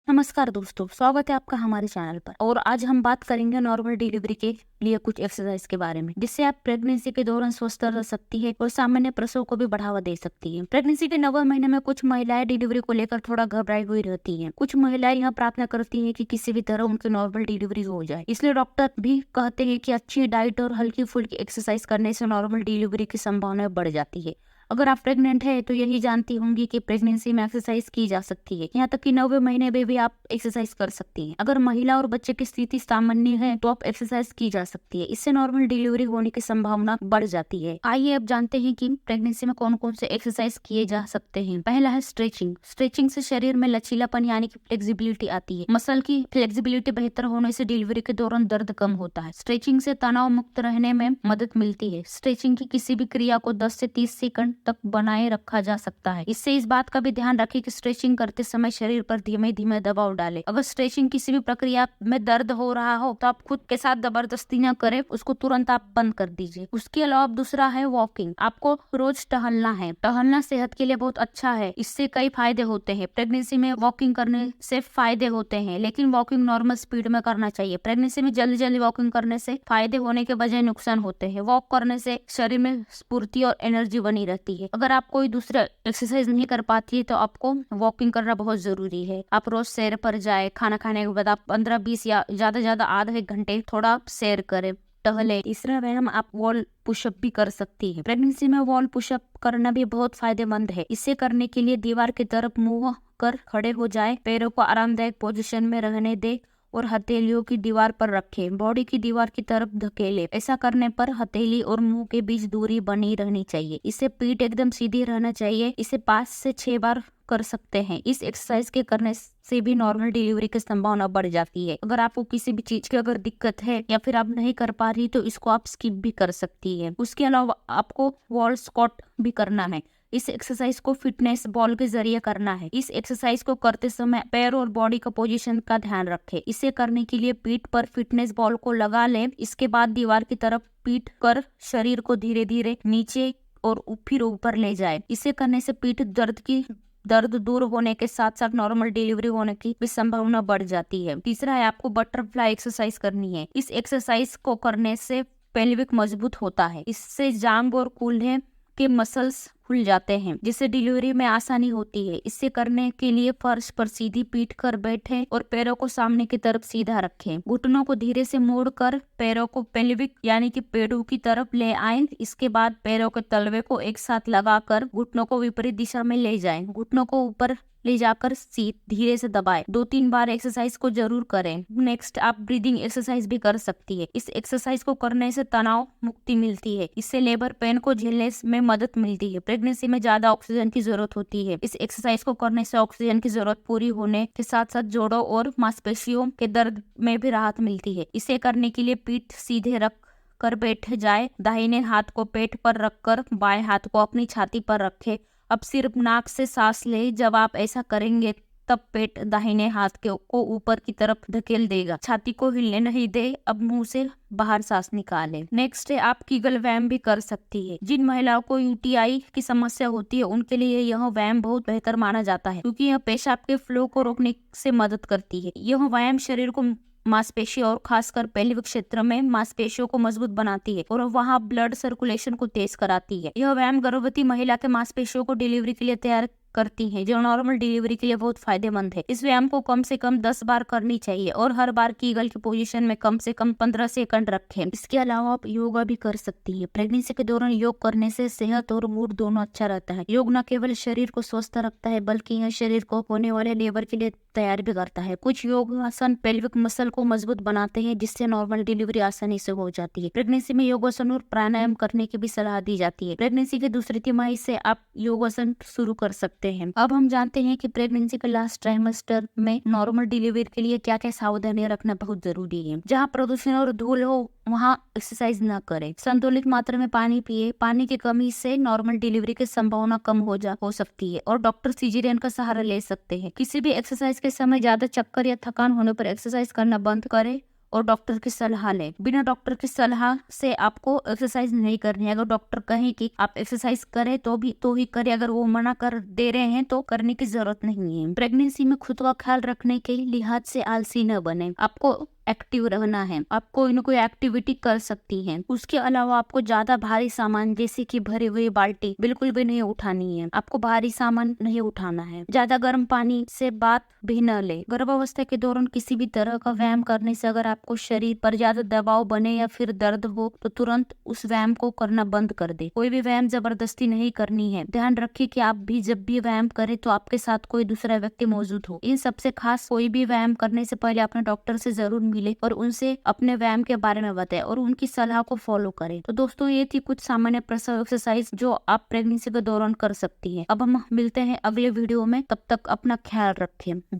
नमस्कार दोस्तों, स्वागत है आपका हमारे चैनल पर। और आज हम बात करेंगे नॉर्मल डिलीवरी के लिए कुछ एक्सरसाइज के बारे में, जिससे आप प्रेगनेंसी के दौरान स्वस्थ रह सकती है और सामान्य प्रसव को भी बढ़ावा दे सकती है। प्रेगनेंसी के 9वें महीने में कुछ महिलाएं डिलीवरी को लेकर थोड़ा घबराई हुई रहती हैं। कुछ महिलाएं यह प्रार्थना करती हैं कि किसी भी तरह उनकी नॉर्मल डिलीवरी हो जाए। इसलिए डॉक्टर भी कहते हैं कि अच्छी डाइट और हल्की फुल्की एक्सरसाइज करने से नॉर्मल डिलीवरी की संभावना बढ़ जाती है। अगर आप प्रेग्नेंट है तो यही जानती होंगी कि प्रेगनेंसी में एक्सरसाइज की जा सकती है, यहाँ तक कि 9वें महीने में भी आप एक्सरसाइज कर सकती हैं। अगर महिला और बच्चे की स्थिति सामान्य है तो आप एक्सरसाइज की जा सकती है। इससे नॉर्मल डिलीवरी होने की संभावना बढ़ जाती है। आइए अब जानते हैं कि प्रेगनेंसी में कौन कौन से एक्सरसाइज किए जा सकते हैं। पहला है स्ट्रेचिंग। स्ट्रेचिंग से शरीर में लचीलापन यानी कि फ्लेक्सिबिलिटी आती है। मसल की फ्लेक्सिबिलिटी बेहतर होने से डिलीवरी के दौरान दर्द कम होता है। स्ट्रेचिंग से तनाव मुक्त रहने में मदद मिलती है। स्ट्रेचिंग की किसी भी क्रिया को 10 से 30 सेकंड तक बनाए रखा जा सकता है। इससे इस बात का भी ध्यान रखें कि स्ट्रेचिंग करते समय शरीर पर धीमे धीमे दबाव डालें। अगर स्ट्रेचिंग किसी भी प्रक्रिया में दर्द हो रहा हो तो आप खुद के साथ जबरदस्ती न करें, उसको तुरंत आप बंद कर दीजिए। उसके अलावा दूसरा है वॉकिंग। आपको रोज टहलना है। टहलना सेहत के लिए बहुत अच्छा है। इससे कई फायदे होते हैं। प्रेगनेंसी में वॉकिंग करने से फायदे होते हैं, लेकिन वॉकिंग नॉर्मल स्पीड में करना चाहिए। प्रेगनेंसी में जल्दी जल्दी वॉकिंग करने से फायदे होने के बजाय नुकसान होते हैं। वॉक करने से शरीर में स्फूर्ति और एनर्जी बनी रहती है। अगर आप कोई दूसरा एक्सरसाइज नहीं कर पाती है तो आपको वॉकिंग करना बहुत जरूरी है। आप रोज सैर पर जाए। खाना खाने के बाद आप 15-20 या ज्यादा आधा एक घंटे थोड़ा सैर करें, टहले। तीसरा व्यायाम, आप वॉल पुशअप भी कर सकती है। प्रेगनेंसी में वॉल पुशअप करना भी बहुत फायदेमंद है। इसे करने के लिए दीवार की तरफ मुंह कर खड़े हो जाए, पैरों को आरामदायक पोजीशन में रहने दे और हथेलियों की दीवार पर रखें। बॉडी की दीवार की तरफ धकेले। ऐसा करने पर हथेली और मुंह के बीच दूरी बनी रहनी चाहिए। इससे पीठ एकदम सीधी रहना चाहिए। इसे 5 से 6 बार कर सकते हैं। इस एक्सरसाइज के करने से भी नॉर्मल डिलीवरी की संभावना बढ़ जाती है। अगर आपको किसी भी चीज की अगर दिक्कत है या फिर आप नहीं कर पा रही तो इसको आप स्किप भी कर सकती है। उसके अलावा आपको वॉल स्क्वाट भी करना है। इस एक्सरसाइज को फिटनेस बॉल के जरिए करना है। इस एक्सरसाइज को करते समय पैर और बॉडी का पोजीशन का ध्यान रखें। इसे करने के लिए पीठ पर फिटनेस बॉल को लगा लें। इसके बाद दीवार की तरफ पीठ कर शरीर को धीरे धीरे नीचे और फिर ऊपर ले जाए। इसे करने से पीठ दर्द दूर होने के साथ साथ नॉर्मल डिलीवरी होने की भी संभावना बढ़ जाती है। तीसरा है, आपको बटरफ्लाई एक्सरसाइज करनी है। इस एक्सरसाइज को करने से पेल्विक मजबूत होता है। इससे जांघ और कूल्हे के मसल्स खुल जाते हैं, जिससे डिलीवरी में आसानी होती है। इसे करने के लिए फर्श पर सीधी पीट कर बैठें और पैरों को सामने की तरफ सीधा रखें। घुटनों को धीरे से मोड़कर पैरों को पेल्विक यानी कि पेड़ों की तरफ ले आएं। इसके बाद पैरों के तलवे को एक साथ लगाकर घुटनों को विपरीत दिशा में ले जाएं। घुटनों को ऊपर ले जाकर सीट धीरे से दबाएं। 2-3 बार एक्सरसाइज को जरूर करें। नेक्स्ट, आप ब्रीदिंग एक्सरसाइज भी कर सकती है। इस एक्सरसाइज को करने से तनाव मुक्ति मिलती है। इससे लेबर पेन को झेलने में मदद मिलती है। प्रेगनेंसी में ज्यादा ऑक्सीजन की जरूरत होती है। इस एक्सरसाइज को करने से ऑक्सीजन की जरूरत पूरी होने के साथ साथ जोड़ों और मांसपेशियों के दर्द में भी राहत मिलती है। इसे करने के लिए पीठ सीधे रख कर बैठ जाए। दाहिने हाथ को पेट पर रखकर बाएं हाथ को अपनी छाती पर रखे। अब सिर्फ नाक से सांस ले। जब आप ऐसा करेंगे तब पेट दाहिने हाथ को ऊपर की तरफ धकेल देगा। छाती को हिलने नहीं दे। अब मुंह से बाहर सांस निकालें। नेक्स्ट है, आप कीगल व्यायाम भी कर सकती है। जिन महिलाओं को यूटीआई की समस्या होती है उनके लिए यह व्यायाम बहुत बेहतर माना जाता है, क्योंकि यह पेशाब के फ्लो को रोकने से मदद करती है। यह व्यायाम शरीर को मांसपेशी और खासकर पेल्विक क्षेत्र में मांसपेशियों को मजबूत बनाती है और वहां ब्लड सर्कुलेशन को तेज कराती है। यह व्यायाम गर्भवती महिला के मांसपेशियों को डिलीवरी के लिए तैयार करती हैं, जो नॉर्मल डिलीवरी के लिए बहुत फायदेमंद है। इस व्यायाम को कम से कम 10 बार करनी चाहिए और हर बार कीगल की पोजीशन में कम से कम 15 सेकंड रखें। इसके अलावा आप योगा भी कर सकती है। प्रेगनेंसी के दौरान योग करने से सेहत और मूड दोनों अच्छा रहता है। योग न केवल शरीर को स्वस्थ रखता है बल्कि यह शरीर को होने वाले लेबर के लिए तैयार भी करता है। कुछ योगासन पेल्विक मसल को मजबूत बनाते हैं, जिससे नॉर्मल डिलीवरी आसानी से हो जाती है। प्रेगनेंसी में योगासन और प्राणायाम करने की भी सलाह दी जाती है। प्रेगनेंसी के दूसरी तिमाही से आप योगासन शुरू कर सकते हैं। अब हम जानते हैं कि प्रेगनेंसी के लास्ट ट्राइमेस्टर में नॉर्मल डिलीवरी के लिए क्या क्या सावधानियां रखना बहुत जरूरी है। जहाँ प्रदूषण और धूल हो वहाँ एक्सरसाइज न करें। संतुलित मात्रा में पानी पिए। पानी की कमी से नॉर्मल डिलीवरी की संभावना कम हो सकती है और डॉक्टर सिजेरियन का सहारा ले सकते हैं। किसी भी एक्सरसाइज के समय ज्यादा चक्कर या थकान होने पर एक्सरसाइज करना बंद करें और डॉक्टर की सलाह लें। बिना डॉक्टर की सलाह से आपको एक्सरसाइज नहीं करनी है। अगर डॉक्टर कहें कि आप एक्सरसाइज करें तो ही करें, अगर वो मना कर दे रहे हैं तो करने की जरूरत नहीं है। प्रेगनेंसी में खुद का ख्याल रखने के लिहाज से आलसी न बने। आपको एक्टिव रहना है, आप कोई न कोई एक्टिविटी कर सकती हैं। उसके अलावा आपको ज्यादा भारी सामान जैसे कि भरी हुई बाल्टी बिल्कुल भी नहीं उठानी है। आपको भारी सामान नहीं उठाना है। ज्यादा गर्म पानी से बात भी न ले। गर्भावस्था के दौरान किसी भी तरह का व्यायाम करने से अगर आपको शरीर पर ज्यादा दबाव बने या फिर दर्द हो तो तुरंत उस व्यायाम को करना बंद कर दे। कोई भी व्यायाम जबरदस्ती नहीं करनी है। ध्यान रखिए कि आप भी जब भी व्यायाम करें तो आपके साथ कोई दूसरा व्यक्ति मौजूद हो। इन सबसे खास, कोई भी व्यायाम करने से पहले अपने डॉक्टर से जरूर मिले और उनसे अपने व्यायाम के बारे में बताएं और उनकी सलाह को फॉलो करें। तो दोस्तों, ये थी कुछ सामान्य प्रसव एक्सरसाइज जो आप प्रेगनेंसी के दौरान कर सकती हैं। अब हम मिलते हैं अगले वीडियो में, तब तक अपना ख्याल रखें। धन्यवाद।